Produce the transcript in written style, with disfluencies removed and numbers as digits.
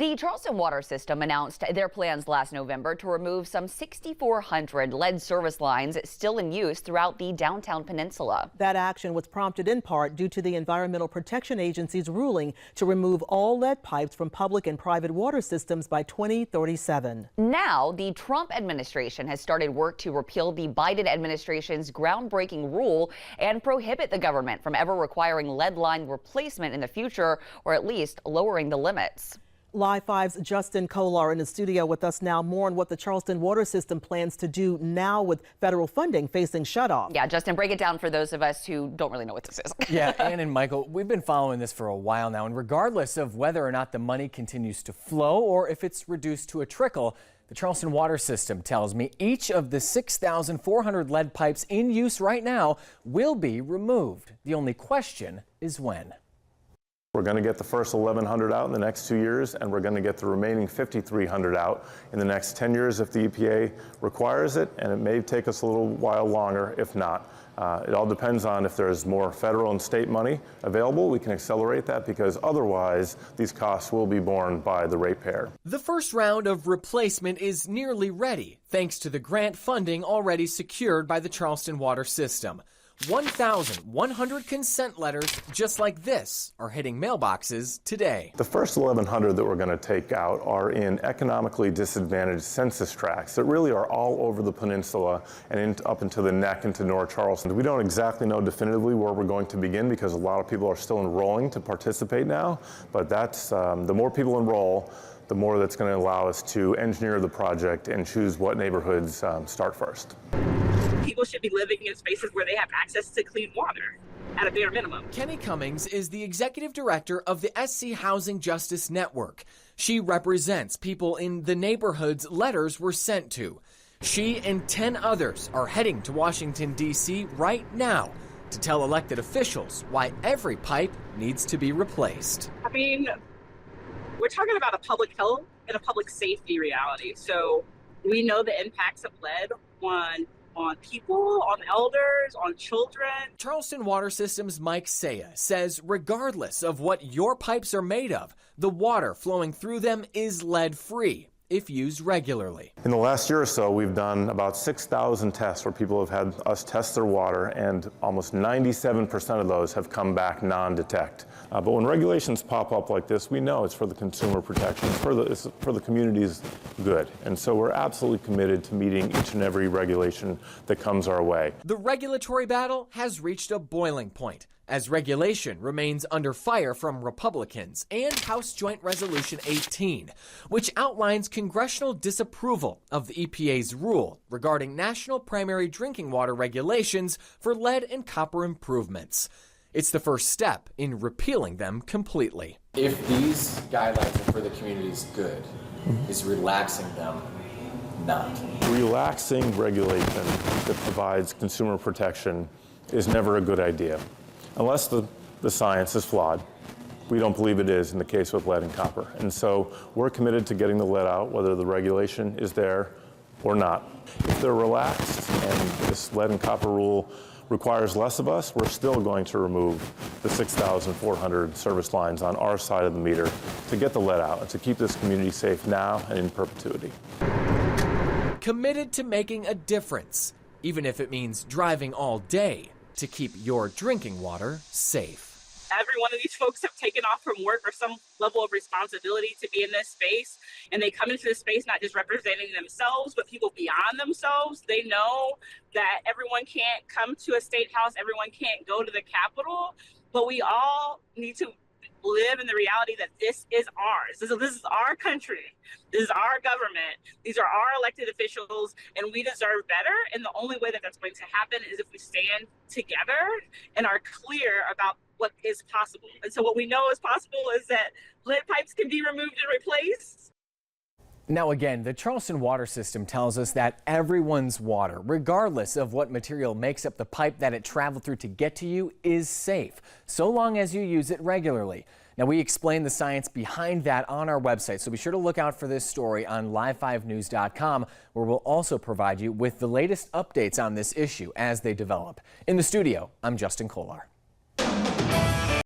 The Charleston Water System announced their plans last November to remove some 6,400 lead service lines still in use throughout the downtown peninsula. That action was prompted in part due to the Environmental Protection Agency's ruling to remove all lead pipes from public and private water systems by 2037. Now, the Trump administration has started work to repeal the Biden administration's groundbreaking rule and prohibit the government from ever requiring lead line replacement in the future, or at least lowering the limits. Live 5's Justin Kolar in the studio with us now. More on what the Charleston Water System plans to do now with federal funding facing shutoff. Yeah, Justin, break it down for those of us who don't really know what this is. Yeah, Ann and Michael, we've been following this for a while now, and regardless of whether or not the money continues to flow or if it's reduced to a trickle, the Charleston Water System tells me each of the 6,400 lead pipes in use right now will be removed. The only question is when. We're going to get the first 1,100 out in the next 2 years, and we're going to get the remaining 5,300 out in the next 10 years if the EPA requires it, and it may take us a little while longer if not. It all depends on if there's more federal and state money available. We can accelerate that because otherwise these costs will be borne by the ratepayer. The first round of replacement is nearly ready, thanks to the grant funding already secured by the Charleston Water System. 1,100 consent letters just like this are hitting mailboxes today. The first 1,100 that we're going to take out are in economically disadvantaged census tracts that really are all over the peninsula and up into the neck into North Charleston. We don't exactly know definitively where we're going to begin because a lot of people are still enrolling to participate now, but that's the more people enroll, the more that's going to allow us to engineer the project and choose what neighborhoods start first. People should be living in spaces where they have access to clean water at a bare minimum. Kenny Cummings is the executive director of the SC Housing Justice Network. She represents people in the neighborhoods letters were sent to. She and 10 others are heading to Washington, D.C. right now to tell elected officials why every pipe needs to be replaced. I mean, we're talking about a public health and a public safety reality. So we know the impacts of lead on people, on elders, on children. Charleston Water System's Mike Saya says regardless of what your pipes are made of, the water flowing through them is lead-free if used regularly. In the last year or so, we've done about 6,000 tests where people have had us test their water, and almost 97% of those have come back non-detect. But when regulations pop up like this, we know it's for the consumer protection, it's for the community's good. And so we're absolutely committed to meeting each and every regulation that comes our way. The regulatory battle has reached a boiling point as regulation remains under fire from Republicans and House Joint Resolution 18, which outlines congressional disapproval of the EPA's rule regarding national primary drinking water regulations for lead and copper improvements. It's the first step in repealing them completely. If these guidelines are for the community's good, is relaxing them not? Relaxing regulation that provides consumer protection is never a good idea. Unless the science is flawed. We don't believe it is in the case with lead and copper. And so we're committed to getting the lead out, whether the regulation is there or not. If they're relaxed and this lead and copper rule requires less of us, we're still going to remove the 6,400 service lines on our side of the meter to get the lead out and to keep this community safe now and in perpetuity. Committed to making a difference, even if it means driving all day to keep your drinking water safe. Every one of these folks have taken off from work or some level of responsibility to be in this space, and they come into this space not just representing themselves, but people beyond themselves. They know that everyone can't come to a state house, everyone can't go to the Capitol, but we all need to live in the reality that this is ours. This is our country. This is our government. These are our elected officials, and we deserve better. And the only way that that's going to happen is if we stand together and are clear about what is possible. And so what we know is possible is that lead pipes can be removed and replaced. Now again, the Charleston Water System tells us that everyone's water, regardless of what material makes up the pipe that it traveled through to get to you, is safe, so long as you use it regularly. Now we explain the science behind that on our website, so be sure to look out for this story on live5news.com, where we'll also provide you with the latest updates on this issue as they develop. In the studio, I'm Justin Kolar.